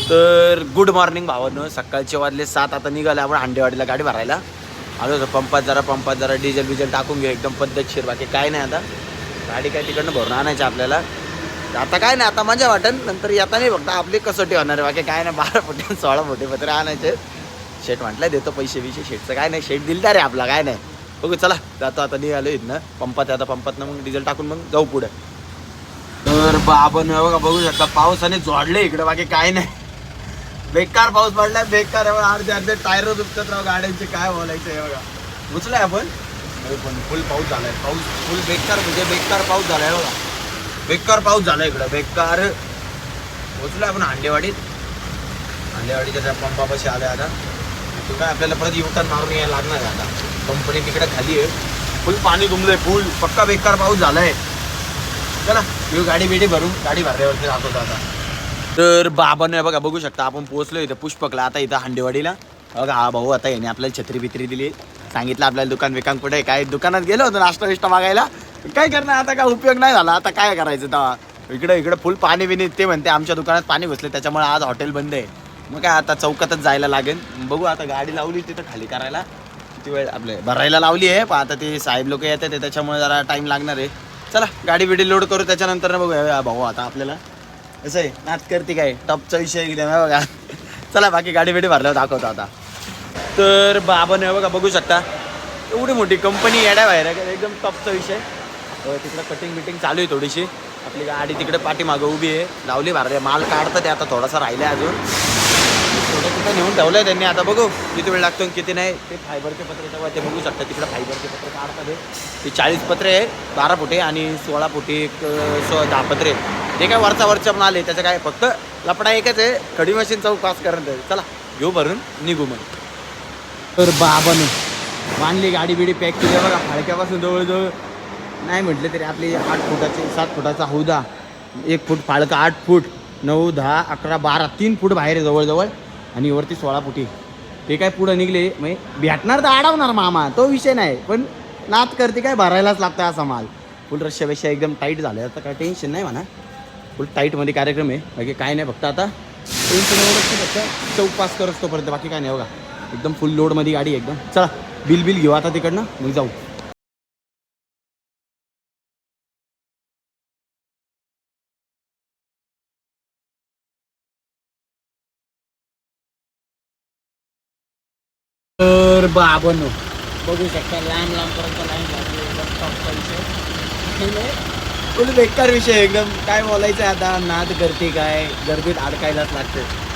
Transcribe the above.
तर good morning भावांनो, सकाळचे वाजले 7. आता निघाले आपण हांडेवाडीला गाडी भरायला. आलो होतो पंपात जरा डिझेल बिझेल टाकून घेऊ एकदम पद्धतशीर. बाकी काय नाही, आता गाडी काय तिकडनं भरून आणायची आपल्याला. आता काय नाही, आता मजा वाटेल. नंतर येता नाही, फक्त आपली कसोटी होणार आहे. बाकी काय नाही, 12 फुटे 16 फुटे पत्र आणायचे. शेट म्हटलं देतो पैसे विषय. शेटचं काय नाही, शेट दिलदार आहे आपला, काय नाही. बघू चला, जातो आता निघालो इथनं पंपात. आता पंपातनं मग डिझेल टाकून मग जाऊ पुढे. तर आपण बघा बघू शकता पावसाने जोडले इकडे. बाकी काय नाही, बेकार पाऊस पडलाय, बेकार. अर्धे टायर दुखतात राव गाड्यांचे, काय बोलायचं आहे बघा. उचलाय आपण पण फुल पाऊस झालाय. पाऊस फुल बेकार, म्हणजे बेकार पाऊस झालाय बघा. बेकार पाऊस झालाय इकडं, बेकार. पोचलोय आपण हांडेवाडीच्या त्या पंपापाशी आले. आता तो काय आपल्याला परत युटर्न मारून यायला लागणार आहे. आता कंपनी तिकडे खाली आहे, फुल पाणी तुंबलंय, फुल पक्का बेकार पाऊस झालाय. चला येऊ गाडी बिडी भरून, गाडी भरल्यावरती राहत होता आता. तर बाबांना बघा बघू शकता आपण पोहोचलो इथं पुष्पकला. आता इथं हांडेवाडीला बघा हा भाऊ आता याने आपल्याला छत्री बित्री दिली. सांगितलं आपल्याला दुकान बिकान कुठे काय. दुकानात गेलो होतो नाश्ता बिष्टा मागायला, काय करणार आता, काय उपयोग नाही झाला. आता काय करायचं तेव्हा, इकडे फुल पाणी बिनी. ते म्हणते आमच्या दुकानात पाणी घुसले, त्याच्यामुळे आज हॉटेल बंद आहे. मग काय आता चौकातच जायला लागेल. बघू आता गाडी लावली तिथं खाली करायला, किती वेळ आपले भरायला लावली आहे. पण आता ते साहेब लोक येतात ते, त्याच्यामुळे जरा टाईम लागणार आहे. चला गाडी बिडी लोड करू, त्याच्यानंतर बघूया भाऊ. आता आपल्याला कसं आहे, नाच करते काय टॉपचा विषय एकदम आहे बघा. चला बाकी गाडी बिडी भरल्यावर दाखवतो आता. तर बाबाने बघा बघू शकता एवढी मोठी कंपनी येड्या बाहेर आहे, एकदम टॉपचा विषय. तिकडं कटिंग बिटिंग चालू आहे थोडीशी. आपली गाडी तिकडे पाठीमागं उभी आहे, लावली भरले. माल काढतं ते, आता थोडासा राहिला अजून. थोडं तिथं नेऊन ठेवलं आहे त्यांनी. आता बघू किती वेळ लागतो किती नाही. ते फायबरचे पत्रे तेव्हा ते बघू शकता, तिकडे फायबरचे पत्रे काढतात. ते 40 पत्रे आहे, 12 फुटे आणि 16 फुटे 10 पत्रे. ते काय वरच्या माल आहे, त्याचं काय फक्त लपडा एकच आहे, खडी मशीन चौक पास करत आहे. चला घेऊ भरून निघू मग. तर बाबाने बांधली गाडी बिडी पॅक केली बघा. फाळक्यापासून जवळजवळ नाही म्हटलं तरी आपली 8 फुटाची 7 फुटाचा हौदा, 1 फूट फाळका, 8 फूट 9 10 11 12 3 फूट बाहेर आहे जवळजवळ. आणि वरती 16 फुटी. ते काय पुढं निघले म्हणजे भेटणार तर अडवणार मामा, तो विषय नाही. पण नात करते काय, भरायलाच लागतं असा माल. फुल रश्यापेक्षा एकदम टाईट झालं. आता काय टेन्शन नाही म्हणा, फुल टाईटमध्ये कार्यक्रम आहे. बाकी काय नाही, फक्त आता टेन्शन एवढंच, फक्त चौक पास करत तोपर्यंत. बाकी काय नाही बघा, एकदम फुल लोडमध्ये गाडी एकदम. चला बिल घेऊ आता तिकडनं, मग जाऊ. तर बाबांनो बघू शकता लांब पर्यंत लाईन लागली. एकदम टॉपचा विषय, फुल बेकार विषय एकदम. काय बोलायचं आता, नाद करते काय, गर्दीत अडकायलाच लागतं.